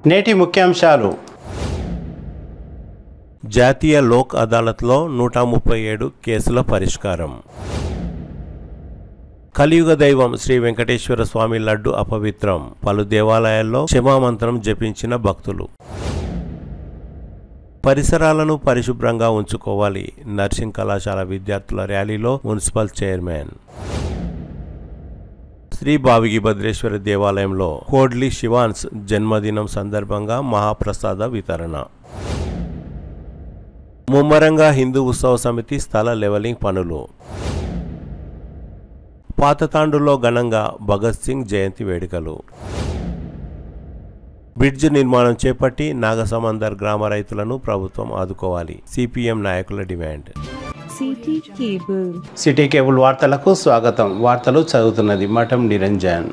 నేటి ముఖ్యాంశాలు. జాతీయ లోక్ అదాలత్లో 137 కేసుల పరిష్కారం. కలియుగ దైవం శ్రీ వెంకటేశ్వర స్వామి లడ్డు అపవిత్రం. పలు దేవాలయాల్లో క్షమామంత్రం జపించిన భక్తులు. పరిసరాలను పరిశుభ్రంగా ఉంచుకోవాలి. నర్సింగ్ కళాశాల విద్యార్థుల ర్యాలీలో మున్సిపల్ చైర్మన్. శ్రీ భావిగి భద్రేశ్వర దేవాలయంలో కోడ్లి శివాన్స్ జన్మదినం సందర్భంగా మహాప్రసాద వితరణ. ముమ్మరంగా హిందూ ఉత్సవ సమితి స్థల లెవలింగ్ పనులు. పాతతాండులో ఘనంగా భగత్ సింగ్ జయంతి వేడుకలు. బ్రిడ్జ్ నిర్మాణం చేపట్టి నాగసమందర్ గ్రామ రైతులను ప్రభుత్వం ఆదుకోవాలి. సిపిఎం నాయకుల డిమాండ్. సిటీ కేబుల్ వార్తలకు స్వాగతం. వార్తలు చదువుతున్నది మఠం నిరంజన్.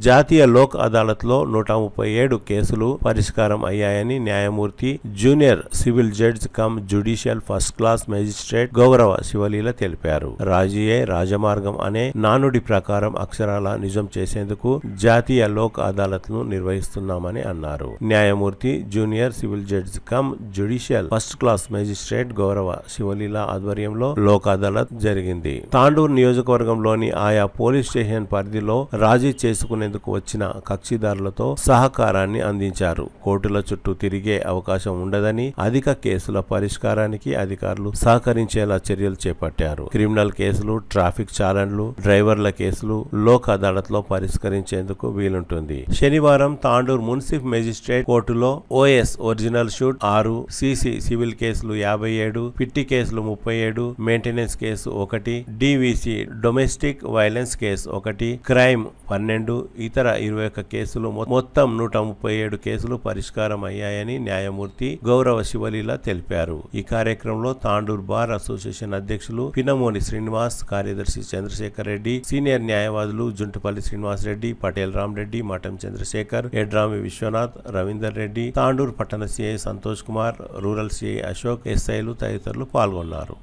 జాతీయ లోక్ అదాలత్లో 137 కేసులు పరిష్కారం అయ్యాయని న్యాయమూర్తి junior civil judge cum judicial first class magistrate గౌరవ శివలీల తెలిపారు. రాజీయే రాజమార్గం అనే నానుడి ప్రకారం అక్షరాల నిజం చేసేందుకు జాతీయ లోక్ అదాలత్ ను నిర్వహిస్తున్నామని అన్నారు. న్యాయమూర్తి junior civil judge cum judicial first class magistrate గౌరవ శివలీల ఆధ్వర్యంలో లోక్ అదాలత్ జరిగింది. తాండూర్ నియోజకవర్గంలోని ఆయా పోలీస్ స్టేషన్ పరిధిలో రాజీ చేసుకునే వచ్చిన కక్షిదారులతో సహకారాన్ని అందించారు. కోర్టుల చుట్టూ తిరిగే అవకాశం ఉండదని, అధిక కేసుల పరిష్కారానికి అధికారులు సహకరించేలా చర్యలు చేపట్టారు. క్రిమినల్ కేసులు, ట్రాఫిక్ చాలన్లు, డ్రైవర్ల కేసులు లోక్ అదాలత్ లో పరిష్కరించేందుకు వీలుంటుంది. శనివారం తాండూర్ మున్సిఫ్ మేజిస్ట్రేట్ కోర్టులో OS original shoot 6, CC civil కేసులు 57, పిట్టి కేసులు 37, maintenance case 1, DVC domestic violence case 1, crime 12, ఇతర 21 కేసులు మొత్తం 137 కేసులు పరిష్కారం అయ్యాయని న్యాయమూర్తి గౌరవ శివలీల తెలిపారు. ఈ కార్యక్రమంలో తాండూర్ బార్ అసోసియేషన్ అధ్యక్షులు పినమోని శ్రీనివాస్, కార్యదర్శి చంద్రశేఖర్ రెడ్డి, సీనియర్ న్యాయవాదులు జుంటుపల్లి శ్రీనివాస్ రెడ్డి, పటేల్ రామ్ రెడ్డి, మఠం చంద్రశేఖర్, ఎడ్రామి విశ్వనాథ్, రవీందర్ రెడ్డి, తాండూర్ పట్టణ CI Santosh Kumar, rural CI Ashok, ఎస్ఐలు తదితరులు పాల్గొన్నారు.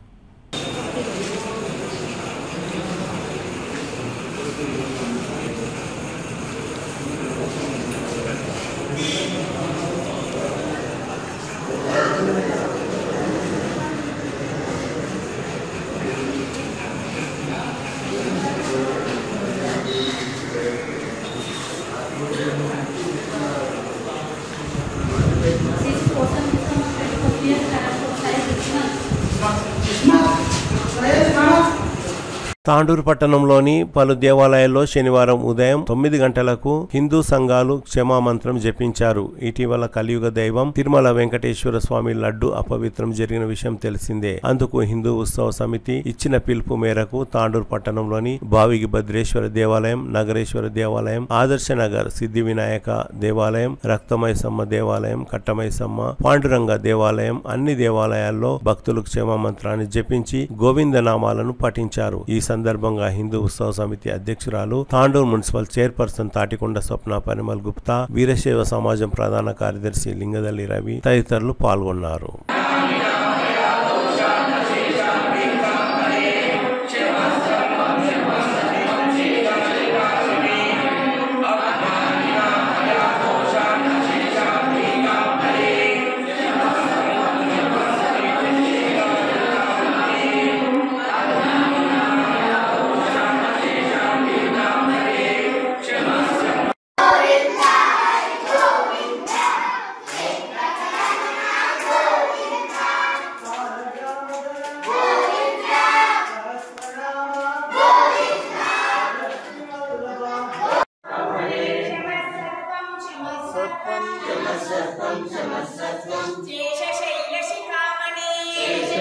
తాండూరు పట్టణంలోని పలు దేవాలయాల్లో శనివారం ఉదయం 9 గంటలకు హిందూ సంఘాలు క్షమామంత్రం జపించారు. ఇటీవల కలియుగ దైవం తిరుమల వెంకటేశ్వర స్వామి లడ్డు అపవిత్రం జరిగిన విషయం తెలిసిందే. అందుకు హిందూ ఉత్సవ సమితి ఇచ్చిన పిలుపు మేరకు తాండూరు పట్టణంలోని భావిగి భద్రేశ్వర దేవాలయం, నగరేశ్వర దేవాలయం, ఆదర్శ నగర్ సిద్ధి వినాయక దేవాలయం, రక్తమైసమ్మ దేవాలయం, కట్టమైసమ్మ, పాండురంగ దేవాలయం అన్ని దేవాలయాల్లో భక్తులు క్షమామంత్రాన్ని జపించి గోవిందనామాలను పఠించారు. ఈ సందర్భంగా హిందూ ఉత్సవ సమితి అధ్యక్షురాలు తాండూర్ మున్సిపల్ చైర్పర్సన్ తాటికొండ స్వప్న పరిమల్ గుప్తా, వీరశైవ సమాజం ప్రధాన కార్యదర్శి లింగదల్లి రవి తదితరులు పాల్గొన్నారు.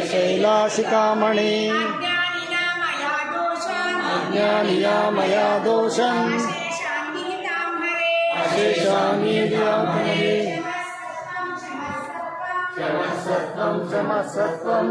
శైలాశిఖామణి అజ్ఞానియా మయా దోషం అశేషామి క్షమసత్వం క్షమసత్వం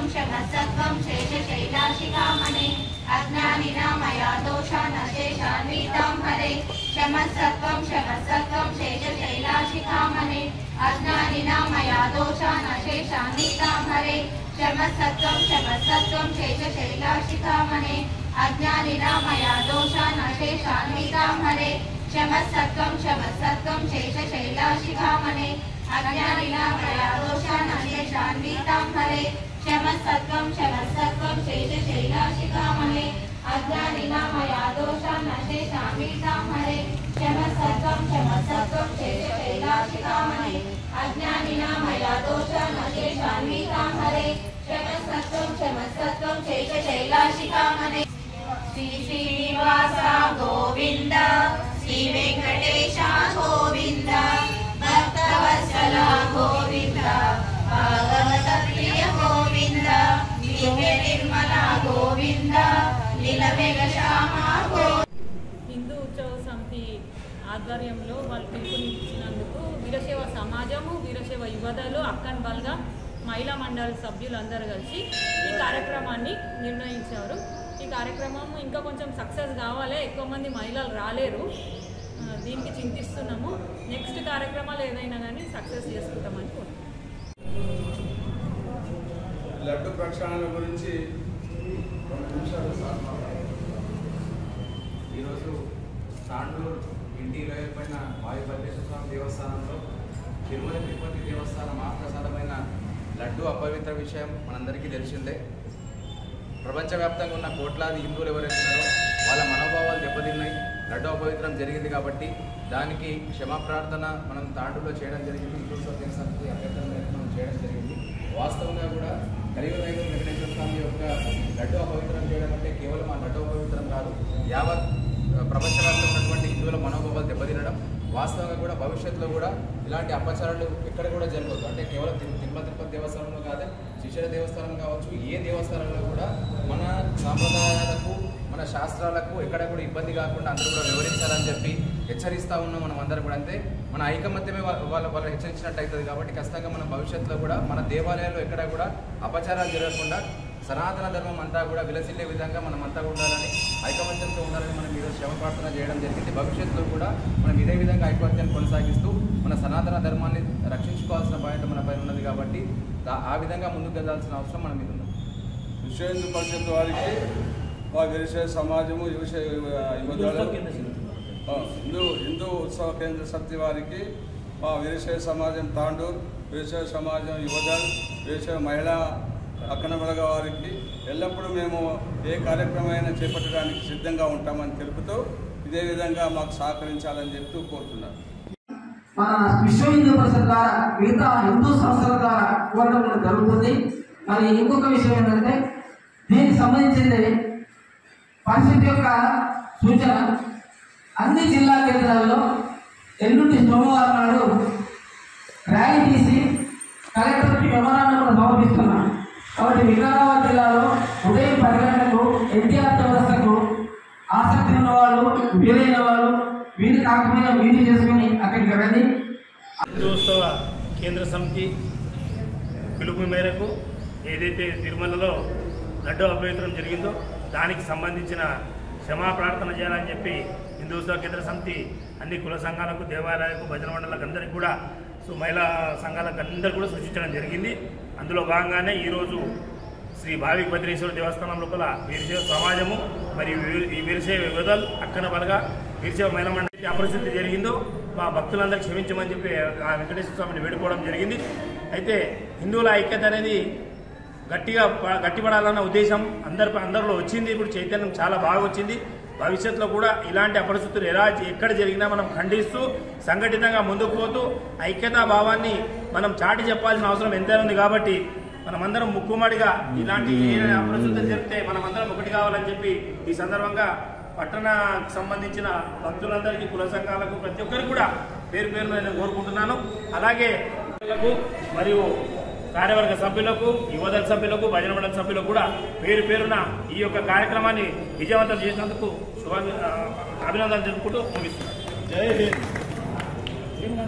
क्षमसत्वं शेषशैलाशिखामणे अज्ञानिना मया दोषान् अशेषान् वीतां हरे शमसत्वं शमसत्वं शेषशैलाशिखामणे अज्ञानिनां मया दोषानशेषान्वितां हरे शमसत्वं शमसत्वं शेषशैलाशिखामणे अज्ञानिनां मया दोषानशेषान्वितां हरे शमसत्वं शमसत्वं शेषशैलाशिखामणे अज्ञानिनां मया दोषानशेषान्वितां हरे शमसत्वं शमसत्वं शेषशैलाशिखामणे अज्ञानिनां मया दोषानशेषान्वितां हरे शमसत्वं शमसत्वं शेषशैलाशिखामणे अज्ञानिनां मया दोषानशेषान्वितां हरे शमसत्वं शमसत्वं शेषशैलाशिखामणे श्री श्रीनिवासा गोविन्द श्री वेंकटेशा गोविन्द भक्तवत्सला गोविन्द भागवत प्रिय गोविन्द दिव्य निर्मला गोविन्द लीलमेघ श्यामा गोविन्द। హిందూ ఉత్సవ సమితి ఆధ్వర్యంలో వాళ్ళు పిలుపునిచ్చినందుకు వీరశైవ సమాజము వీరశైవ యువతలు అక్కన్ బల్గా మహిళా మండలి సభ్యులందరూ కలిసి ఈ కార్యక్రమాన్ని నిర్ణయించారు. ఈ కార్యక్రమం ఇంకా కొంచెం సక్సెస్ కావాలి, ఎక్కువ మంది మహిళలు రాలేరు, దీనికి చింతిస్తున్నాము. నెక్స్ట్ కార్యక్రమాలు ఏదైనా కానీ సక్సెస్ చేసుకుంటామని కోరుతున్నాం. లడ్డు ప్రక్షాళన గురించి 2 నిమిషాలు ఈరోజు తాండూరు ఇంటి పైన వాయుభద్రేశ్వర స్వామి దేవస్థానంలో తిరుమల తిరుపతి దేవస్థానం మహాప్రసాదమైన లడ్డు అపవిత్ర విషయం మనందరికీ తెలిసిందే. ప్రపంచవ్యాప్తంగా ఉన్న కోట్లాది హిందువులు ఎవరైతే ఉన్నారో వాళ్ళ మనోభావాలు దెబ్బతిన్నాయి. లడ్డు అపవిత్రం జరిగింది కాబట్టి దానికి క్షమాప్రార్థన మనం తాండూరులో చేయడం జరిగింది. హిందూ సోదరి సమితి అభ్యర్థన మనం చేయడం జరిగింది. వాస్తవంగా కూడా కలియుగదైవం వెంకటేశ్వర స్వామి యొక్క లడ్డు అపవిత్రం చేయడం అంటే కేవలం ఆ లడ్డు అపవిత్రం కాదు, యావత్ ప్రపంచవ్యాప్తంగా ఉన్నటువంటి హిందువుల మనోభావాలు దెబ్బతినడం. వాస్తవంగా కూడా భవిష్యత్తులో కూడా ఇలాంటి అపచారాలు ఎక్కడ కూడా జరగదు. అంటే కేవలం తిరుమల తిరుపతి దేవస్థానంలో కాదు, శ్రీశైల దేవస్థానం కావచ్చు, ఏ దేవస్థానంలో కూడా మన సాంప్రదాయాలకు మన శాస్త్రాలకు ఎక్కడ కూడా ఇబ్బంది కాకుండా అందరూ కూడా వివరించాలని చెప్పి హెచ్చరిస్తూ ఉన్నాం. మనం అందరూ కూడా అంతే మన ఐకమత్యమే వాళ్ళు హెచ్చరించినట్టు అవుతుంది. కాబట్టి ఖచ్చితంగా మన భవిష్యత్తులో కూడా మన దేవాలయాల్లో ఎక్కడ కూడా అపచారాలు జరగకుండా సనాతన ధర్మం అంతా కూడా విలసిల్లే విధంగా మనం అంతా ఉండాలని, ఐకమత్యంతో ఉండాలని మనం ఈరోజు క్షమ ప్రార్థన చేయడం జరిగింది. భవిష్యత్తులో కూడా మనం ఇదే విధంగా ఐకమత్యాన్ని కొనసాగిస్తూ మన సనాతన ధర్మాన్ని రక్షించుకోవాల్సిన బాధ్యత మన పైన ఉన్నది. కాబట్టి ఆ విధంగా ముందుకు వెళ్ళాల్సిన అవసరం మన మీద ఉంది. విశ్వ హిందూ పరిషత్ వారికి, మా వీరశైవ సమాజము హిందూ ఉత్సవ కేంద్ర సమితి వారికి, మా వీరశైవ సమాజం తాండూరు, వీరశైవ సమాజం యువదల్, వీరశైవ మహిళా అక్కనబలగ వారికి ఎల్లప్పుడూ మేము ఏ కార్యక్రమమైనా చేపట్టడానికి సిద్ధంగా ఉంటామని తెలుపుతూ ఇదే విధంగా మాకు సహకరించాలని చెప్తూ కోరుతున్నాను. మన విశ్వ హిందూ పరిషత్ ద్వారా మిగతా హిందూ సంస్థల ద్వారా కోరడం జరుగుతుంది. మరి ఇంకొక విషయం ఏంటంటే దీనికి సంబంధించింది పరిషత్ యొక్క సూచన అన్ని జిల్లా కేంద్రాల్లో ఎల్లుండి సోమవారం నాడు ర్యాలీ తీసి కలెక్టర్కి మెమోరాండం కూడా సమర్పిస్తున్నాం. కాబట్టి వికారాబాద్ జిల్లాలో ఉదయం 10 గంటలకు ఎన్టీఆర్ చౌరస్తాకు ఆసక్తి ఉన్న వాళ్ళు, వీలైన వాళ్ళు వీలు కాకపోయినా వీలు చేసుకుని అక్కడికి రండి. హిందూత్సవ కేంద్ర సమితి పిలుపు మేరకు ఏదైతే తిరుమలలో లడ్డు అపవిత్రం జరిగిందో దానికి సంబంధించిన క్షమా ప్రార్థన చేయాలని చెప్పి హిందూత్సవ కేంద్ర సమితి అన్ని కుల సంఘాలకు, దేవాలయాలకు, భజన మండలకు అందరికీ కూడా మహిళా సంఘాలకు అందరూ కూడా సూచించడం జరిగింది. అందులో భాగంగానే ఈరోజు శ్రీ భావిభద్రేశ్వర దేవస్థానం లోపల వీరశైవ సమాజము మరియు ఈ వీరశైవ యువతలు అక్కన బలగా వీరశైవ మహిళా మండలి అపరిస్థితి జరిగిందో మా భక్తులందరూ క్షమించమని చెప్పి ఆ వెంకటేశ్వర స్వామిని వేడుకోవడం జరిగింది. అయితే హిందువుల ఐక్యత అనేది గట్టిపడాలన్న ఉద్దేశం అందరిలో వచ్చింది. ఇప్పుడు చైతన్యం చాలా బాగా వచ్చింది. భవిష్యత్తులో కూడా ఇలాంటి అపరిస్థితులు ఎక్కడ జరిగినా మనం ఖండిస్తూ సంఘటితంగా ముందుకు పోతూ ఐక్యతా భావాన్ని మనం చాటి చెప్పాల్సిన అవసరం ఎంతైనా ఉంది. కాబట్టి మనమందరం ముక్కుమాడిగా ఇలాంటి అపరిస్థితులు జరిగితే మనమందరం ఒకటి కావాలని చెప్పి ఈ సందర్భంగా పట్టణకు సంబంధించిన భక్తులందరికీ, కుల సంఘాలకు, ప్రతి ఒక్కరికి కూడా పేరు పేరున నేను కోరుకుంటున్నాను. అలాగే మరియు కార్యవర్గ సభ్యులకు, యువదళ సభ్యులకు, భజన మండలి సభ్యులకు కూడా పేరు పేరున ఈ యొక్క కార్యక్రమాన్ని విజయవంతం చేసినందుకు అభినందనలు తెలుపుకుంటూ ముగిస్తున్నాను. జై హింద్.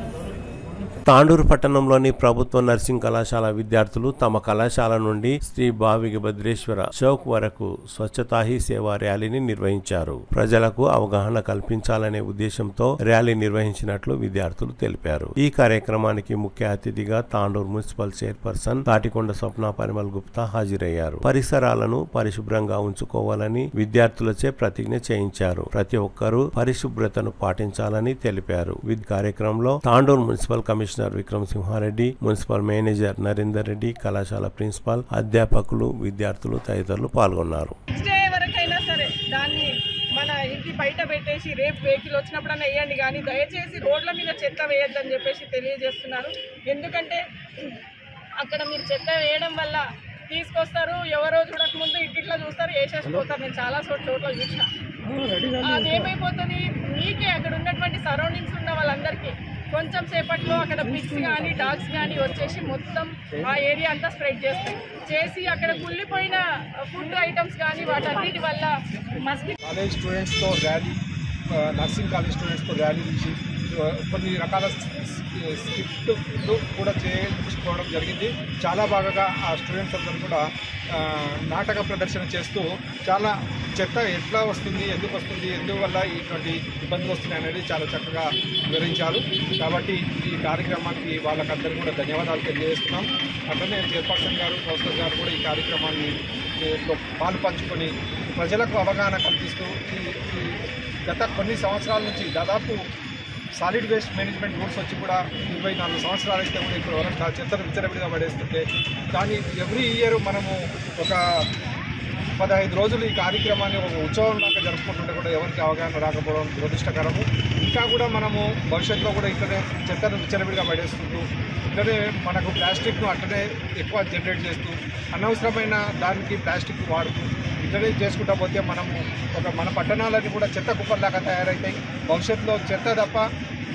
తాండూరు పట్టణంలోని ప్రభుత్వ నర్సింగ్ కళాశాల విద్యార్థులు తమ కళాశాల నుండి శ్రీ భావిగభద్రేశ్వర చౌక్ వరకు స్వచ్ఛతా హీ సేవా ర్యాలీని నిర్వహించారు. ప్రజలకు అవగాహన కల్పించాలనే ఉద్దేశంతో ర్యాలీ నిర్వహించినట్లు విద్యార్థులు తెలిపారు. ఈ కార్యక్రమానికి ముఖ్య అతిథిగా తాండూరు మున్సిపల్ చైర్పర్సన్ తాటికొండ స్వప్న పరిమల్ గుప్తా హాజరయ్యారు. పరిసరాలను పరిశుభ్రంగా ఉంచుకోవాలని విద్యార్థులచే ప్రతిజ్ఞ చేయించారు. ప్రతి ఒక్కరూ పరిశుభ్రతను పాటించాలని తెలిపారు. ఈ కార్యక్రమంలో Tandur municipal commissioner Vikram Simha Reddy, municipal manager Narender Reddy, కళాశాల ప్రిన్సిపాల్, అధ్యాపకులు, విద్యార్థులు తదితరులు పాల్గొన్నారు. దాన్ని మన ఇంటి బయట పెట్టేసి రేపు వెహికల్ వచ్చినప్పుడన్నా వేయండి, కానీ దయచేసి రోడ్ల మీద చెత్త వేయొద్దని చెప్పేసి తెలియజేస్తున్నాను. ఎందుకంటే అక్కడ మీరు చెత్త వేయడం వల్ల తీసుకొస్తారు, ఎవరో చూడకముందు ఇట్లా చూస్తారు, వేసేసిపోతారు. నేను చాలా చోట్ల చూసిన. అదేమైపోతుంది, మీకే అక్కడ ఉన్నటువంటి సరౌండింగ్స్ ఉన్న వాళ్ళందరికీ కొంచెం సేపట్లో అక్కడ పిగ్స్ కానీ డాగ్స్ కానీ వచ్చేసి మొత్తం ఆ ఏరియా అంతా స్ప్రెడ్ చేసి అక్కడ కుళ్ళిపోయిన ఫుడ్ ఐటమ్స్ కానీ వాటన్నిటి వల్ల కాలేజ్ స్టూడెంట్స్తో ర్యాలీ, నర్సింగ్ కాలేజ్ స్టూడెంట్స్తో ర్యాలీ నుంచి కొన్ని రకాల స్క్రిప్ట్లు కూడా చేసుకోవడం జరిగింది. చాలా బాగా ఆ స్టూడెంట్స్ అందరూ కూడా నాటక ప్రదర్శన చేస్తూ చాలా చెత్త ఎట్లా వస్తుంది, ఎందుకు వస్తుంది, ఎందువల్ల ఇటువంటి ఇబ్బందులు వస్తున్నాయి అనేది చాలా చక్కగా వివరించారు. కాబట్టి ఈ కార్యక్రమానికి వాళ్ళకందరూ కూడా ధన్యవాదాలు తెలియజేస్తున్నాం. అట్లనే చైర్పర్సన్ గారు, కౌన్సిలర్ గారు కూడా ఈ కార్యక్రమాన్ని పాలు పంచుకొని ప్రజలకు అవగాహన కల్పిస్తూ ఈ గత కొన్ని సంవత్సరాల నుంచి దాదాపు సాలిడ్ వేస్ట్ మేనేజ్మెంట్ రూల్స్ వచ్చి కూడా 24 సంవత్సరాలు అయితే కూడా ఇప్పుడు వరకు చెత్తను విచ్చలవిడిగా పడేస్తుంటే దాన్ని ఎవ్రీ ఇయర్ మనము ఒక 15 రోజులు ఈ కార్యక్రమాన్ని ఒక ఉత్సవం లాగా జరుపుకుంటుంటే కూడా ఎవరికి అవగాహన రాకపోవడం దురదృష్టకరము. ఇంకా కూడా మనము భవిష్యత్తులో కూడా ఇట్లనే చెత్తను విచ్చలవిడిగా పడేస్తుంటూ ఇట్లనే మనకు ప్లాస్టిక్ను అట్లనే ఎక్కువ జనరేట్ చేస్తూ అనవసరమైన దానికి ప్లాస్టిక్ వాడుతూ ఇట్లనే చేసుకుంటా పోతే మనము మన పట్టణాలన్నీ కూడా చెత్త కుప్పల్లాగా తయారవుతాయి. భవిష్యత్తులో చెత్త తప్ప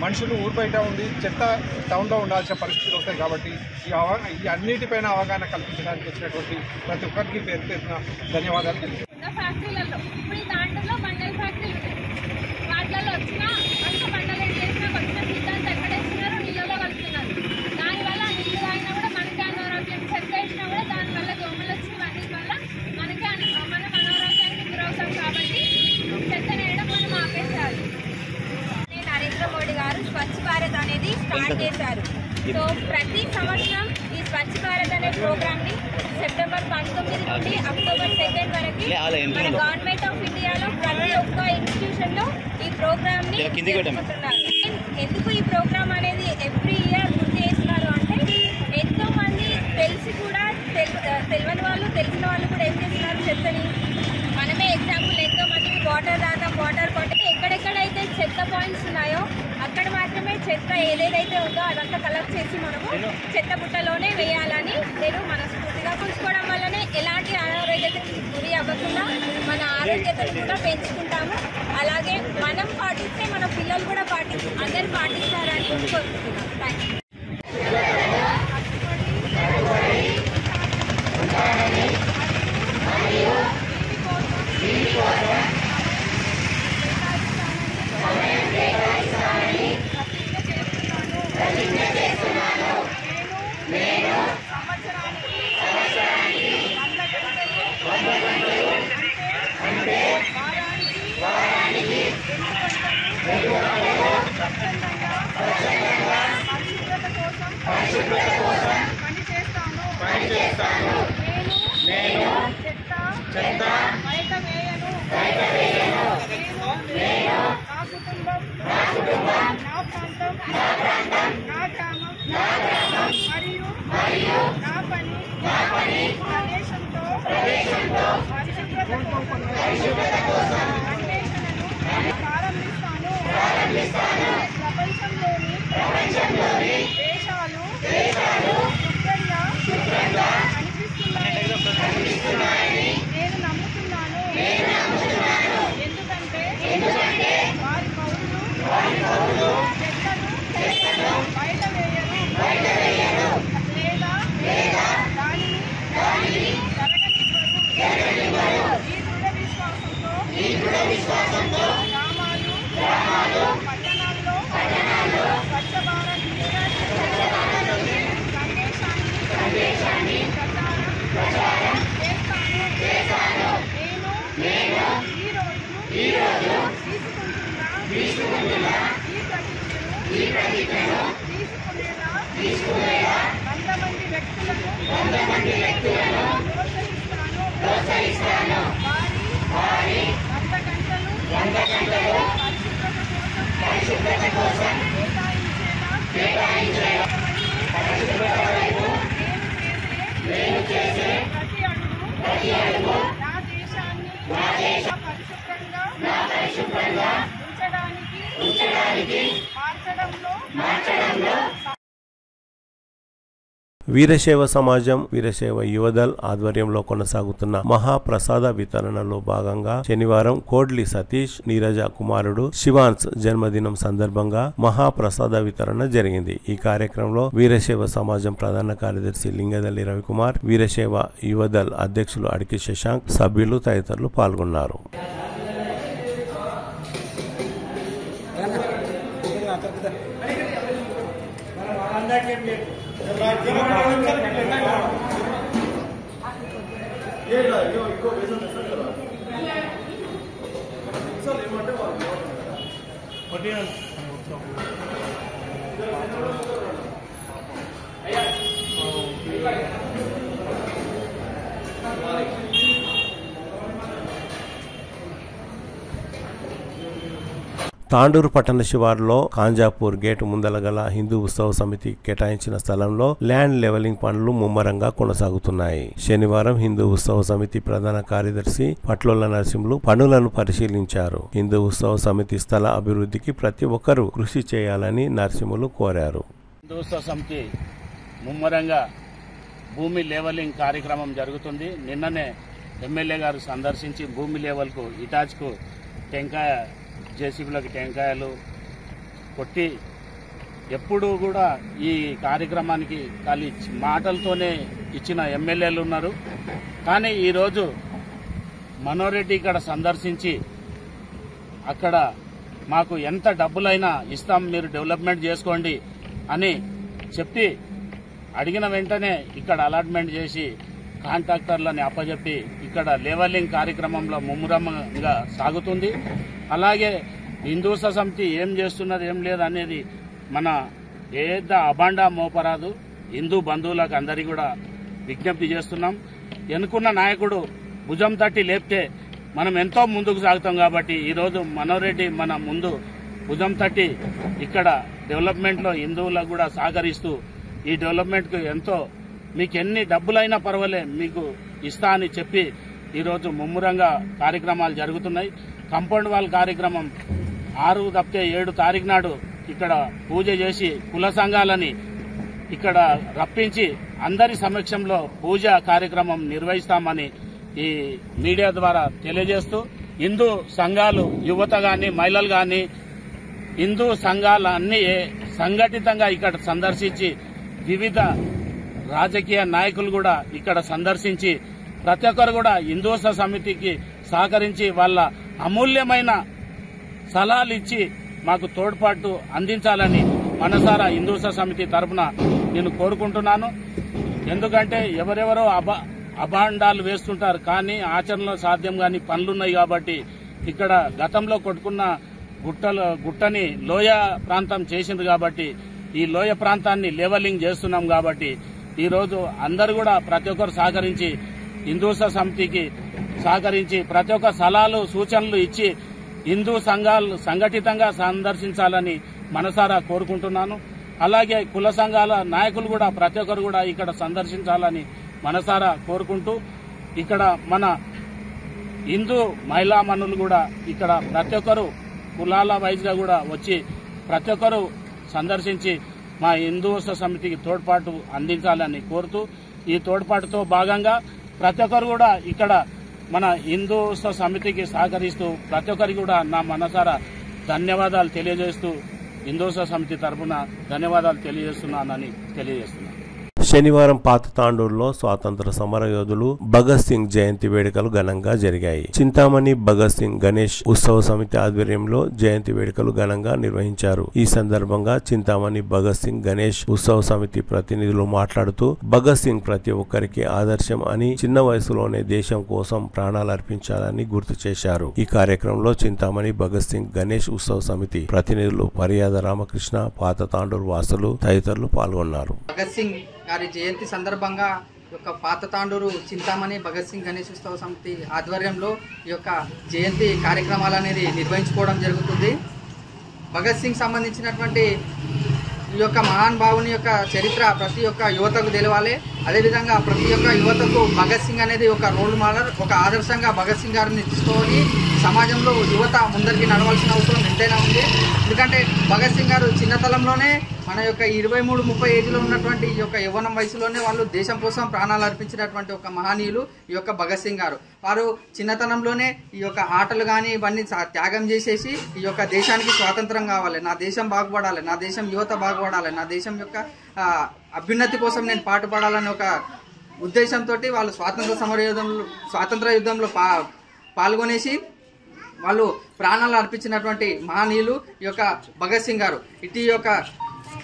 మనుషులు ఊరు బయట ఉండి చెత్త టౌన్లో ఉండాల్సిన పరిస్థితులు వస్తాయి. కాబట్టి ఈ అన్నిటిపైన అవగాహన కల్పించడానికి వచ్చినటువంటి ప్రతి ఒక్కరికి పేరు పేరున ధన్యవాదాలు తెలియజేస్తున్నాను. ఫ్యాక్టరీలలో ఇప్పుడు ఈ దాంట్లో బండల ఫ్యాక్టరీలు వాటిలలో వచ్చిన అంత బండలు ఏం చేసినా వచ్చిన సిద్ధాంతం ఎక్కడ వేస్తున్నారు, నీళ్ళలో కలుపుతున్నారు. దానివల్ల నీళ్ళు తాగినా కూడా మనకి అనారోగ్యం, చెత్త వేసినా కూడా దానివల్ల దోమలు వచ్చి వాటి వల్ల మనకి మనం అనారోగ్యానికి గురవుతాం. కాబట్టి చెత్త వేయడం మనం ఆపేసారు. నరేంద్ర మోడీ గారు స్వచ్ఛ భారత్ అనేది స్టార్ట్ చేశారు. సో ప్రతి సంవత్సరం ఈ స్వచ్ఛ భారత్ అనే ప్రోగ్రామ్ ని సెప్టెంబర్ 19 నుండి అక్టోబర్ 2 వరకు మన గవర్నమెంట్ ఆఫ్ ఇండియాలో ప్రతి ఒక్క ఇన్స్టిట్యూషన్ లో ఈ ప్రోగ్రామ్ ని జరుపుకుంటున్నారు. ఎందుకు ఈ ప్రోగ్రామ్ అనేది ఎవ్రీ ఇయర్ గుర్తు చేస్తున్నారు అంటే ఎంతో మంది తెలిసి కూడా తెలియని వాళ్ళు, తెలిసిన వాళ్ళు కూడా ఏం చేస్తున్నారు, చెత్తని మనమే ఎగ్జాంపుల్ ఎంతో మంది వాటర్ తాగుతాం, వాటర్ బాటిల్ ఎక్కడెక్కడైతే చెత్త పాయింట్స్ ఉన్నాయో అక్కడ మాత్రమే చెత్త ఏదేదైతే ఉందో అదంతా కలెక్ట్ చేసి మనము చెత్త బుట్టలోనే వేయాలని నేను మనస్ఫూర్తిగా పుంచుకోవడం వల్లనే ఎలాంటి అనారోగ్యతకి గురి అవ్వకుండా మన ఆరోగ్యతను కూడా పెంచుకుంటాము. అలాగే మనం పాటిస్తే మన పిల్లలు కూడా అందరూ పాటిస్తారని కోరుకుంటున్నాను. Thank you. చెత్త బయట వేయను. నా కుటుంబం, నా ప్రాంతం, నా గ్రామం మరియు నా పని ప్రదేశంతో పరిశుభ్రత కోసం అన్వేషణను ప్రారంభిస్తాను. ప్రపంచంలోని దేశాలు శుభ్రంగా కనిపిస్తున్నాయని నేను నమ్ముతున్నాను. ఎందుకంటే వారి పౌరులు చెత్తను బయట వేయరు లేదా దానిని జరగనివ్వరు. ఈ దృఢ విశ్వాసంతో గ్రామాలు పట్టణాల్లో స్వచ్ఛ భారత్ మిషన్ వీరశైవ సమాజం వీరశైవ యువదల్ ఆధ్వర్యంలో కొనసాగుతున్న మహాప్రసాద వితరణలో భాగంగా శనివారం కోడ్లి సతీష్ నీరజ కుమారుడు శివాన్స్ జన్మదినం సందర్భంగా మహాప్రసాద వితరణ జరిగింది. ఈ కార్యక్రమంలో వీరశైవ సమాజం ప్రధాన కార్యదర్శి లింగదల్లి రవికుమార్, వీరశైవ యువదల్ అధ్యక్షులు అడికి శశాంక్, సభ్యులు తదితరులు పాల్గొన్నారు. తాండూరు పట్టణ శివారులో కాంజాపూర్ గేటు ముందల గల హిందూ ఉత్సవ సమితి కేటాయించిన స్థలంలో ల్యాండ్ లెవెలింగ్ పనులు ముమ్మరంగా కొనసాగుతున్నాయి. శనివారం హిందూ ఉత్సవ సమితి ప్రధాన కార్యదర్శి పట్లోల నరసింహులు పనులను పరిశీలించారు. హిందూ ఉత్సవ సమితి స్థల అభివృద్ధికి ప్రతి ఒక్కరూ కృషి చేయాలని నరసింహులు కోరారు. హిందూ ఉత్సవ సమితి ముమ్మరంగా భూమి లెవెలింగ్ కార్యక్రమం జరుగుతుంది. నిన్ననే ఎమ్మెల్యే గారు సందర్శించి భూమి లెవెల్కు ఇటాచ్కు టెంకాయ జేసీబీలకు టెంకాయలు కొట్టి ఎప్పుడూ కూడా ఈ కార్యక్రమానికి ఖాళీ మాటలతోనే ఇచ్చిన ఎమ్మెల్యేలు ఉన్నారు. కానీ ఈరోజు మనోరెడ్డి ఇక్కడ సందర్శించి అక్కడ మాకు ఎంత డబ్బులైనా ఇస్తాం, మీరు డెవలప్మెంట్ చేసుకోండి అని చెప్పి అడిగిన వెంటనే ఇక్కడ అలాట్మెంట్ చేసి కాంట్రాక్టర్లని అప్పచెప్పి ఇక్కడ లెవెలింగ్ కార్యక్రమంలో ముమ్మరంగా సాగుతుంది. అలాగే హిందూ సమితి ఏం చేస్తున్నది ఏం లేదు అనేది మన ఏద అబాండా మోపరాదు. హిందూ బంధువులకు అందరికీ కూడా విజ్ఞప్తి చేస్తున్నాం. ఎన్నుకున్న నాయకుడు భుజం తట్టి లేపితే మనం ఎంతో ముందుకు సాగుతాం. కాబట్టి ఈరోజు మనోరెడ్డి మన ముందు భుజం తట్టి ఇక్కడ డెవలప్మెంట్లో హిందువులకు కూడా సహకరిస్తూ ఈ డెవలప్మెంట్కు ఎంతో మీకు ఎన్ని డబ్బులైనా పర్వాలే మీకు ఇస్తా అని చెప్పి ఈరోజు ముమ్మరంగా కార్యక్రమాలు జరుగుతున్నాయి. కంపౌండ్ వాల్ కార్యక్రమం 6 తప్పితే 7 తారీఖు నాడు ఇక్కడ పూజ చేసి కుల సంఘాలని ఇక్కడ రప్పించి అందరి సమక్షంలో పూజ కార్యక్రమం నిర్వహిస్తామని ఈ మీడియా ద్వారా తెలియజేస్తూ హిందూ సంఘాలు యువత గాని మహిళలు గాని హిందూ సంఘాలు అన్ని సంఘటితంగా ఇక్కడ సందర్శించి వివిధ రాజకీయ నాయకులు కూడా ఇక్కడ సందర్శించి ప్రతి ఒక్కరు కూడా హిందూ సమితికి సహకరించి వాళ్ళ అమూల్యమైన సలహాలు ఇచ్చి మాకు తోడ్పాటు అందించాలని మనసారా హిందూ సమితి తరఫున నేను కోరుకుంటున్నాను. ఎందుకంటే ఎవరెవరో అభాండాలు వేస్తుంటారు, కానీ ఆచరణలో సాధ్యం కాని పనులున్నాయి. కాబట్టి ఇక్కడ గతంలో కొట్టుకున్న గుట్టని లోయ ప్రాంతం చేసింది. కాబట్టి ఈ లోయ ప్రాంతాన్ని లెవెలింగ్ చేస్తున్నాం. కాబట్టి ఈరోజు అందరూ కూడా ప్రతి ఒక్కరు సహకరించి హిందూ సమితికి సహకరించి ప్రతి ఒక్క సలహాలు సూచనలు ఇచ్చి హిందూ సంఘాలు సంఘటితంగా సందర్శించాలని మనసారా కోరుకుంటున్నాను. అలాగే కుల సంఘాల నాయకులు కూడా ప్రతి ఒక్కరు కూడా ఇక్కడ సందర్శించాలని మనసారా కోరుకుంటూ ఇక్కడ మన హిందూ మహిళా మనులు కూడా ఇక్కడ ప్రతి ఒక్కరు కులాల వైజ్గా కూడా వచ్చి ప్రతి ఒక్కరు సందర్శించి మా హిందూ సమితికి తోడ్పాటు అందించాలని కోరుతూ ఈ తోడ్పాటుతో భాగంగా ప్రతి ఒక్కరు కూడా ఇక్కడ మన హిందూ సమితికి సహకరిస్తూ ప్రతి ఒక్కరికి కూడా నా మనసారా ధన్యవాదాలు తెలియజేస్తూ హిందూ సమితి తరఫున ధన్యవాదాలు తెలియజేస్తున్నానని తెలియజేస్తున్నాను. శనివారం పాత తాండూరులో స్వాతంత్ర సమర యోధులు భగత్ సింగ్ జయంతి వేడుకలు ఘనంగా జరిగాయి. చింతామణి భగత్ సింగ్ గణేష్ ఉత్సవ సమితి ఆధ్వర్యంలో జయంతి వేడుకలు ఘనంగా నిర్వహించారు. ఈ సందర్భంగా చింతామణి భగత్ సింగ్ గణేష్ ఉత్సవ సమితి ప్రతినిధులు మాట్లాడుతూ భగత్ సింగ్ ప్రతి ఒక్కరికి ఆదర్శం అని, చిన్న వయసులోనే దేశం కోసం ప్రాణాలు అర్పించాలని గుర్తు చేశారు. ఈ కార్యక్రమంలో చింతామణి భగత్ సింగ్ గణేష్ ఉత్సవ సమితి ప్రతినిధులు పర్యాద రామకృష్ణ, పాత తాండూరు వాసులు తదితరులు పాల్గొన్నారు. భగత్ సింగ్ గారి జయంతి సందర్భంగా ఈ యొక్క పాత తాండూరు చింతామణి భగత్ సింగ్ గణేష్ ఉత్సవ సమితి ఆధ్వర్యంలో ఈ యొక్క జయంతి కార్యక్రమాలు అనేది నిర్వహించుకోవడం జరుగుతుంది. భగత్ సింగ్ సంబంధించినటువంటి ఈ యొక్క మహానుభావుని యొక్క చరిత్ర ప్రతి ఒక్క యువతకు తెలవాలి. అదేవిధంగా ప్రతి ఒక్క యువతకు భగత్ సింగ్ అనేది ఒక రోల్ మోడల్, ఒక ఆదర్శంగా భగత్ సింగ్ గారిని తీసుకొని సమాజంలో యువత ముందరికి నడవాల్సిన అవసరం ఎంతైనా ఉంది. ఎందుకంటే భగత్ సింగ్ గారు చిన్నతనంలోనే మన యొక్క 23-30 ఏజ్లో ఉన్నటువంటి ఈ యొక్క యవ్వనం వయసులోనే వాళ్ళు దేశం కోసం ప్రాణాలు అర్పించినటువంటి ఒక మహనీయులు ఈ యొక్క భగత్ సింగ్ గారు. వారు చిన్నతనంలోనే ఈ యొక్క ఆటలు కానీ ఇవన్నీ త్యాగం చేసేసి ఈ యొక్క దేశానికి స్వాతంత్రం కావాలి, నా దేశం బాగుపడాలి, నా దేశం యువత బాగుపడాలి, నా దేశం యొక్క అభ్యున్నతి కోసం నేను పాటుపడాలని ఒక ఉద్దేశంతో వాళ్ళు స్వాతంత్ర యుద్ధంలో పాల్గొనేసి వాళ్ళు ప్రాణాలు అర్పించినటువంటి మహనీయులు ఈ యొక్క భగత్ సింగ్ గారు. ఇటు యొక్క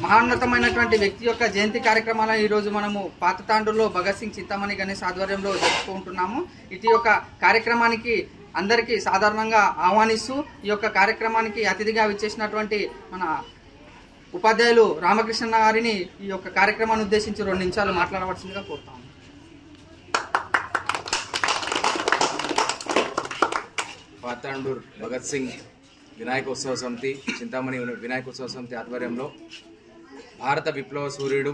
మహోన్నతమైనటువంటి వ్యక్తి యొక్క జయంతి కార్యక్రమాలను ఈరోజు మనము పాతతాండూరులో భగత్ సింగ్ చింతామణి గణేష్ ఆధ్వర్యంలో జరుపుకుంటున్నాము. ఇటు యొక్క కార్యక్రమానికి అందరికీ సాధారణంగా ఆహ్వానిస్తూ ఈ యొక్క కార్యక్రమానికి అతిథిగా విచ్చేసినటువంటి మన ఉపాధ్యాయులు రామకృష్ణ గారిని ఈ యొక్క కార్యక్రమాన్ని ఉద్దేశించి 2 నిమిషాలు మాట్లాడవలసిందిగా కోరుతాము. పాతాండూర్ భగత్ సింగ్ వినాయకోత్సవ సమితి చింతామణి వినాయకోత్సవ సమితి ఆధ్వర్యంలో భారత విప్లవ సూర్యుడు,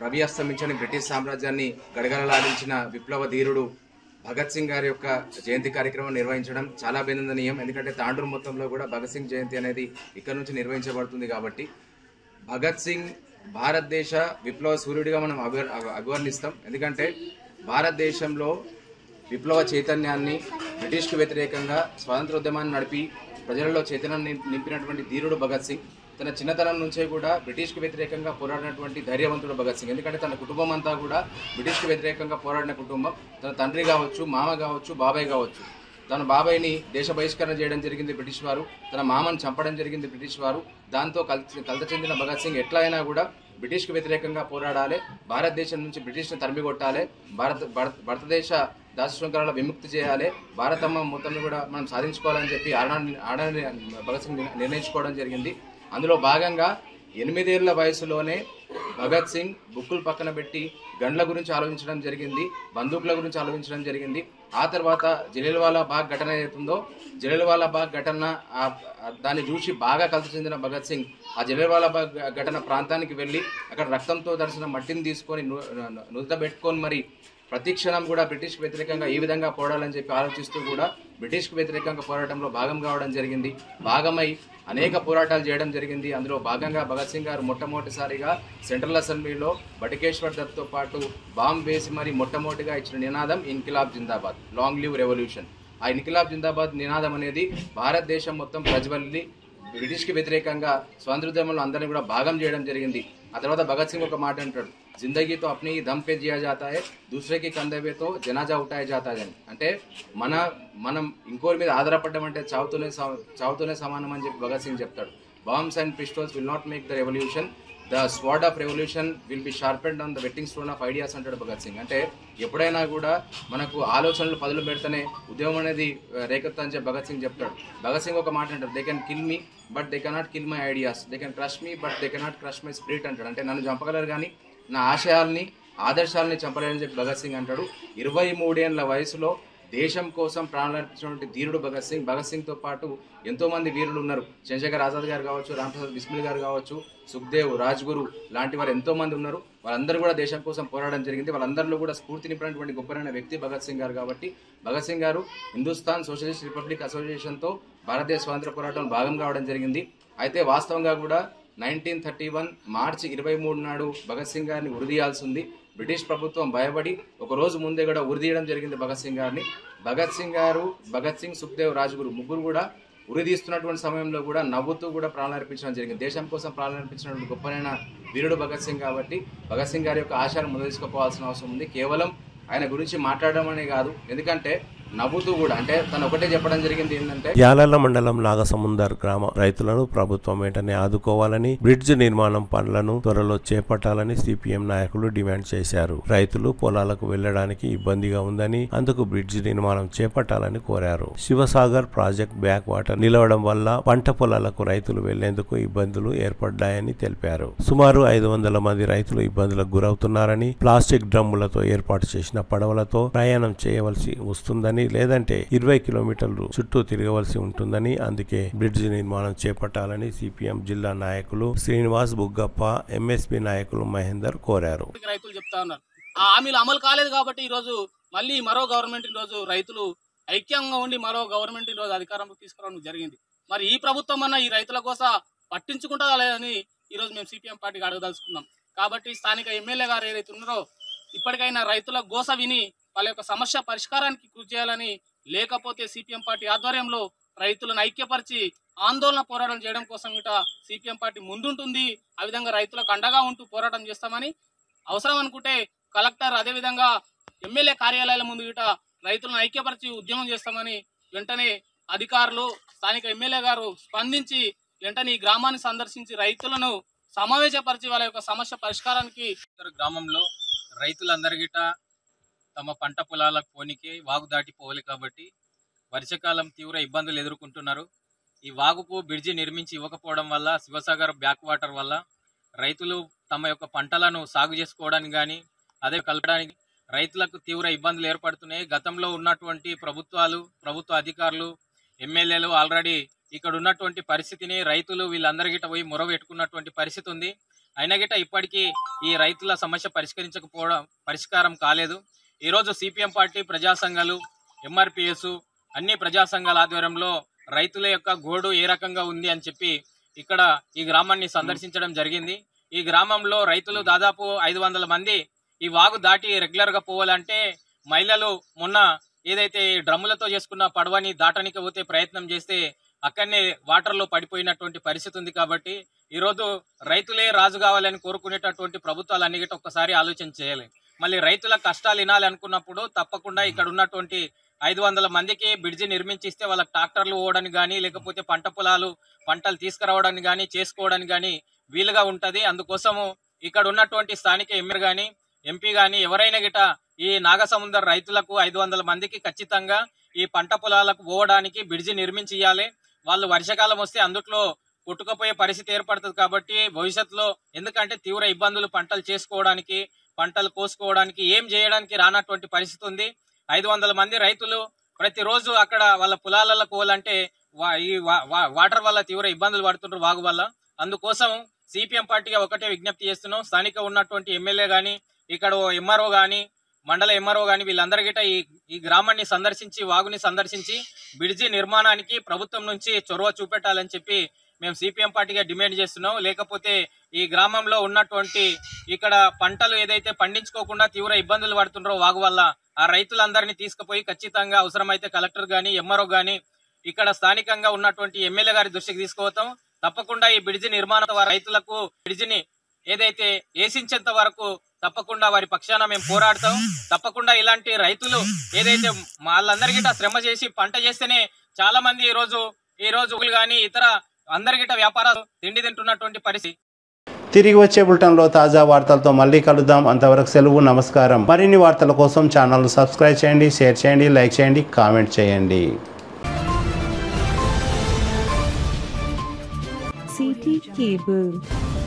రవి అస్తమించని బ్రిటిష్ సామ్రాజ్యాన్ని గడగడలాడించిన విప్లవ ధీరుడు భగత్ సింగ్ గారి యొక్క జయంతి కార్యక్రమం నిర్వహించడం చాలా అభినందనీయం. ఎందుకంటే తాండూరు మొత్తంలో కూడా భగత్ సింగ్ జయంతి అనేది ఇక్కడ నుంచి నిర్వహించబడుతుంది. కాబట్టి భగత్ సింగ్ భారతదేశ విప్లవ సూర్యుడిగా మనం అభివర్ణిస్తాం. ఎందుకంటే భారతదేశంలో విప్లవ చైతన్యాన్ని, బ్రిటిష్కు వ్యతిరేకంగా స్వాతంత్రోద్యమాన్ని నడిపి ప్రజలలో చైతన్యాన్ని నింపినటువంటి ధీరుడు భగత్ సింగ్. తన చిన్నతనం నుంచే కూడా బ్రిటిష్కు వ్యతిరేకంగా పోరాడినటువంటి ధైర్యవంతుడు భగత్ సింగ్. ఎందుకంటే తన కుటుంబం అంతా కూడా బ్రిటిష్కు వ్యతిరేకంగా పోరాడిన కుటుంబం. తన తండ్రి కావచ్చు, మామ కావచ్చు, బాబాయ్ కావచ్చు. తన బాబాయ్ని దేశ బహిష్కరణ చేయడం జరిగింది బ్రిటిష్ వారు, తన మామను చంపడం జరిగింది బ్రిటిష్ వారు. దాంతో కలత చెందిన భగత్ సింగ్ ఎట్లా అయినా కూడా బ్రిటిష్కు వ్యతిరేకంగా పోరాడాలి, భారతదేశం నుంచి బ్రిటిష్ను తరిమికొట్టాలి, భారతదేశ దాసశృంఖలాల విముక్తి చేయాలి, భారతమ్మ మొత్తాన్ని కూడా మనం సాధించుకోవాలని చెప్పి ఆడాన్ని భగత్ సింగ్ నిర్ణయించుకోవడం జరిగింది. అందులో భాగంగా 8 ఏళ్ల వయసులోనే భగత్ సింగ్ బుక్కులు పక్కన పెట్టి గన్ల గురించి ఆలోచించడం జరిగింది, బందూకుల గురించి ఆలోచించడం జరిగింది. ఆ తర్వాత జలియన్వాలా బాగ్ ఘటన ఏదైతుందో, జలియన్వాలా బాగ్ ఘటన దాన్ని చూసి బాగా కలత చెందిన భగత్ సింగ్ ఆ జలియన్వాలా బాగ్ ఘటన ప్రాంతానికి వెళ్ళి అక్కడ రక్తంతో తడిసిన మట్టిని తీసుకొని నుదుట పెట్టుకొని మరి ప్రతి క్షణం కూడా బ్రిటిష్కి వ్యతిరేకంగా ఏ విధంగా పోరాడాలని చెప్పి ఆలోచిస్తూ కూడా బ్రిటిష్కి వ్యతిరేకంగా పోరాటంలో భాగం కావడం జరిగింది. భాగమై అనేక పోరాటాలు చేయడం జరిగింది. అందులో భాగంగా భగత్ సింగ్ గారు మొట్టమొదటిసారిగా సెంట్రల్ అసెంబ్లీలో బటుకేశ్వర్ దత్తో పాటు బాంబ్ వేసి మరి మొట్టమొదటిగా ఇచ్చిన నినాదం ఇన్కిలాబ్ జిందాబాద్, లాంగ్ లివ్ రెవల్యూషన్. ఆ ఇన్కిలాబ్ జిందాబాద్ నినాదం అనేది భారతదేశం మొత్తం ప్రజ్వల్లి బ్రిటిష్కి వ్యతిరేకంగా స్వాతంత్రోద్యమంలో అందరినీ కూడా భాగం చేయడం జరిగింది. ఆ తర్వాత భగత్ సింగ్ ఒక మాట అంటాడు, జిందగీతో అప్నీ దమ్ పే జియా జాతా హై, దూసరేకి కందవేతో జనాజా ఉఠాయా జాతా హై. అంటే మనం ఇంకోరి మీద ఆధారపడడం అంటే చావుతోనే సమానం అని చెప్పి భగత్ సింగ్ చెప్తాడు. Bombs and pistols will not make the revolution, the sword of revolution will be sharpened on the whetting stone of ideas అంటాడు భగత్ సింగ్. అంటే ఎప్పుడైనా కూడా మనకు ఆలోచనలు పదులు పెడితేనే ఉద్యమం అనేది రేకెత్తా అని చెప్పి భగత్ సింగ్ చెప్తాడు. భగత్ సింగ్ ఒక మాట అంటాడు, they can kill me but they cannot kill my ideas, they can crush me but they cannot crush my spirit అంటాడు. అంటే నన్ను చంపగలరు కానీ నా ఆశయాల్ని, ఆదర్శాలని చంపలేరని చెప్పి భగత్ సింగ్ అంటాడు. 23 ఏళ్ల వయసులో దేశం కోసం ప్రాణాలర్పించినటువంటి ధీరుడు భగత్ సింగ్. భగత్ సింగ్తో పాటు ఎంతోమంది వీరులు ఉన్నారు. చంద్రశేఖర్ ఆజాద్ గారు కావచ్చు, రాంప్రసాద్ బిస్మిల్ గారు కావచ్చు, సుఖ్దేవ్, రాజ్గురు లాంటి వారు ఎంతోమంది ఉన్నారు. వాళ్ళందరూ కూడా దేశం కోసం పోరాడడం జరిగింది. వాళ్ళందరిలో కూడా స్ఫూర్తి నింపినటువంటి గొప్పనైన వ్యక్తి భగత్ సింగ్ గారు. కాబట్టి భగత్ సింగ్ గారు హిందుస్థాన్ సోషలిస్ట్ రిపబ్లిక్ అసోసియేషన్తో భారతదేశ స్వాతంత్ర పోరాటంలో భాగం కావడం జరిగింది. అయితే వాస్తవంగా కూడా 1931 మార్చి 23 నాడు భగత్ సింగ్ గారిని ఉరిదీయాల్సి ఉంది. బ్రిటిష్ ప్రభుత్వం భయపడి ఒక రోజు ముందే కూడా ఉరిదీయడం జరిగింది భగత్ సింగ్ గారిని. భగత్ సింగ్, సుఖ్దేవ్, రాజ్గురు ముగ్గురు కూడా ఉరిదీస్తున్నటువంటి సమయంలో కూడా నవ్వుతూ కూడా ప్రాణాలర్పించడం జరిగింది. దేశం కోసం ప్రాణాలర్పించినటువంటి గొప్పనైన వీరుడు భగత్ సింగ్. కాబట్టి భగత్ సింగ్ గారి యొక్క ఆశయాన్ని ముందు తీసుకుపోవాల్సిన అవసరం ఉంది. కేవలం ఆయన గురించి మాట్లాడడం అనే కాదు, ఎందుకంటే నవ్వుతూ కూడా అంటే తను ఒకటే చెప్పడం జరిగింది ఏంటంటే, యాలల్ల మండలం నాగసముందర్ గ్రామ రైతులను ప్రభుత్వం వెంటనే ఆదుకోవాలని, బ్రిడ్జ్ నిర్మాణం పనులను త్వరలో చేపట్టాలని సిపిఎం నాయకులు డిమాండ్ చేశారు. రైతులు పొలాలకు వెళ్లడానికి ఇబ్బందిగా ఉందని, అందుకు బ్రిడ్జ్ నిర్మాణం చేపట్టాలని కోరారు. శివసాగర్ ప్రాజెక్ట్ బ్యాక్ వాటర్ నిలవడం వల్ల పంట పొలాలకు రైతులు వెళ్లేందుకు ఇబ్బందులు ఏర్పడ్డాయని తెలిపారు. సుమారు 500 మంది రైతులు ఇబ్బందులకు గురవుతున్నారని, ప్లాస్టిక్ డ్రమ్ములతో ఏర్పాటు చేసిన పడవలతో ప్రయాణం చేయవలసి వస్తుందని, లేదంటే 20 కిలోమీటర్లు చుట్టూ తిరగవలసి ఉంటుందని, అందుకే బ్రిడ్జ్ నిర్మాణం చేపట్టాలని సిపిఎం జిల్లా నాయకులు శ్రీనివాస్ బుగ్గప్ప, ఎంఎస్పీ నాయకులు మహేందర్ కోరారు. రైతులు చెప్తా ఉన్నారు, ఆ హామీలు అమలు కాలేదు కాబట్టి ఈరోజు మళ్ళీ మరో గవర్నమెంట్ ఈరోజు రైతులు ఐక్యంగా ఉండి మరో గవర్నమెంట్ ఈరోజు అధికారంలోకి తీసుకురావడం జరిగింది. మరి ఈ ప్రభుత్వం అన్న ఈ రైతుల కోసం పట్టించుకుంటుందా లేదని ఈరోజు మేము సిపిఎం పార్టీకి అడగదలుచుకున్నాం. కాబట్టి స్థానిక ఎమ్మెల్యే గారు ఏదైతే ఉన్నారో ఇప్పటికైనా రైతుల గోస విని వాళ్ళ యొక్క సమస్య పరిష్కారానికి కృషి చేయాలని, లేకపోతే సిపిఎం పార్టీ ఆధ్వర్యంలో రైతులను ఐక్యపరిచి ఆందోళన పోరాటం చేయడం కోసం ఇట సిపిఎం పార్టీ ముందుంటుంది. ఆ విధంగా రైతులకు అండగా ఉంటూ పోరాటం చేస్తామని, అవసరం అనుకుంటే కలెక్టర్ అదేవిధంగా ఎమ్మెల్యే కార్యాలయాల ముందు ఇట రైతులను ఐక్యపరిచి ఉద్యమం చేస్తామని వెంటనే అధికారులు స్థానిక ఎమ్మెల్యే గారు స్పందించి వెంటనే ఈ గ్రామాన్ని సందర్శించి రైతులను సమావేశపరిచి వాళ్ళ యొక్క సమస్య పరిష్కారానికి గ్రామంలో రైతులందరిగిట తమ పంట పొలాలకు పోనీకి వాగు దాటి పోవాలి కాబట్టి వర్షాకాలం తీవ్ర ఇబ్బందులు ఎదుర్కొంటున్నారు. ఈ వాగుకు బ్రిడ్జి నిర్మించి ఇవ్వకపోవడం వల్ల శివసాగర్ బ్యాక్ వాటర్ వల్ల రైతులు తమ యొక్క పంటలను సాగు చేసుకోవడానికి కానీ అదే కలపడానికి రైతులకు తీవ్ర ఇబ్బందులు ఏర్పడుతున్నాయి. గతంలో ఉన్నటువంటి ప్రభుత్వ అధికారులు ఎమ్మెల్యేలు ఆల్రెడీ ఇక్కడ ఉన్నటువంటి పరిస్థితిని రైతులు వీళ్ళందరి గిట్ట పోయి మొరబెట్టుకున్నటువంటి పరిస్థితి ఉంది. అయినా గిట్ట ఇప్పటికీ ఈ రైతుల సమస్య పరిష్కారం కాలేదు. ఈరోజు సిపిఎం పార్టీ ప్రజా సంఘాలు ఎంఆర్పిఎస్ అన్ని ప్రజా సంఘాల ఆధ్వర్యంలో రైతుల యొక్క గోడు ఏ రకంగా ఉంది అని చెప్పి ఇక్కడ ఈ గ్రామాన్ని సందర్శించడం జరిగింది. ఈ గ్రామంలో రైతులు దాదాపు 500 మంది ఈ వాగు దాటి రెగ్యులర్గా పోవాలంటే మహిళలు మొన్న ఏదైతే డ్రమ్ములతో చేసుకున్న పడవని దాటడానికి పోతే ప్రయత్నం చేస్తే అక్కడనే వాటర్లో పడిపోయినటువంటి పరిస్థితి ఉంది. కాబట్టి ఈరోజు రైతులే రాజు కావాలని కోరుకునేటటువంటి ప్రభుత్వాలు అన్ని గిట్ట ఒక్కసారి ఆలోచన చేయాలి. మళ్ళీ రైతుల కష్టాలు వినాలి అనుకున్నప్పుడు తప్పకుండా ఇక్కడ ఉన్నటువంటి 500 మందికి బ్రిడ్జి నిర్మించిస్తే వాళ్ళకి ట్రాక్టర్లు పోవడానికి కానీ లేకపోతే పంటలు తీసుకురావడానికి కానీ చేసుకోవడానికి కానీ వీలుగా ఉంటుంది. అందుకోసము ఇక్కడ ఉన్నటువంటి స్థానిక ఎమ్మెల్యే కానీ ఎంపీ కానీ ఎవరైనా గిట ఈ నాగసముద్ర రైతులకు 500 మందికి ఖచ్చితంగా ఈ పంట పొలాలకు పోవడానికి బ్రిడ్జి నిర్మించి ఇవ్వాలి. వాళ్ళు వర్షాకాలం వస్తే అందుట్లో కొట్టుకుపోయే పరిస్థితి ఏర్పడుతుంది. కాబట్టి భవిష్యత్తులో ఎందుకంటే తీవ్ర ఇబ్బందులు పంటలు చేసుకోవడానికి పంటలు కోసుకోవడానికి ఏం చేయడానికి రానటువంటి పరిస్థితి ఉంది. 500 మంది రైతులు ప్రతిరోజు అక్కడ వాళ్ళ పొలాలలో పోవాలంటే ఈ వాటర్ వల్ల తీవ్ర ఇబ్బందులు పడుతుంటారు వాగు వల్ల. అందుకోసం సిపిఎం పార్టీగా ఒకటే విజ్ఞప్తి చేస్తున్నాం. స్థానిక ఉన్నటువంటి ఎమ్మెల్యే కానీ ఇక్కడ ఎంఆర్ఓ కానీ మండల ఎంఆర్ఓ కానీ వీళ్ళందరి గిట్ట ఈ గ్రామాన్ని సందర్శించి వాగుని సందర్శించి బ్రిడ్జి నిర్మాణానికి ప్రభుత్వం నుంచి చొరవ చూపెట్టాలని చెప్పి మేము సిపిఎం పార్టీగా డిమాండ్ చేస్తున్నాం. లేకపోతే ఈ గ్రామంలో ఉన్నటువంటి ఇక్కడ పంటలు ఏదైతే పండించుకోకుండా తీవ్ర ఇబ్బందులు పడుతున్నారో వాగు వల్ల ఆ రైతులందరినీ తీసుకుపోయి ఖచ్చితంగా అవసరమైతే కలెక్టర్ కానీ ఎంఆర్ఓ కానీ ఇక్కడ స్థానికంగా ఉన్నటువంటి ఎమ్మెల్యే గారి దృష్టికి తీసుకుపోతాం. తప్పకుండా ఈ బ్రిడ్జి నిర్మాణ రైతులకు బ్రిడ్జిని ఏదైతే వేసించేంత వరకు తప్పకుండా వారి పక్షాన మేము పోరాడతాం. తప్పకుండా ఇలాంటి రైతులు ఏదైతే వాళ్ళందరికీ శ్రమ చేసి పంట చేస్తేనే చాలా మంది ఈ రోజు కానీ ఇతర అందరికీ వ్యాపారాలు తిండి తింటున్నటువంటి పరిస్థితి. తిరిగి వచ్చే బులెటిన్లో తాజా వార్తలతో మళ్ళీ కలుద్దాం. అంతవరకు సెలవు, నమస్కారం. మరిన్ని వార్తల కోసం ఛానల్ను సబ్స్క్రైబ్ చేయండి, షేర్ చేయండి, లైక్ చేయండి, కామెంట్ చేయండి. CT Cable.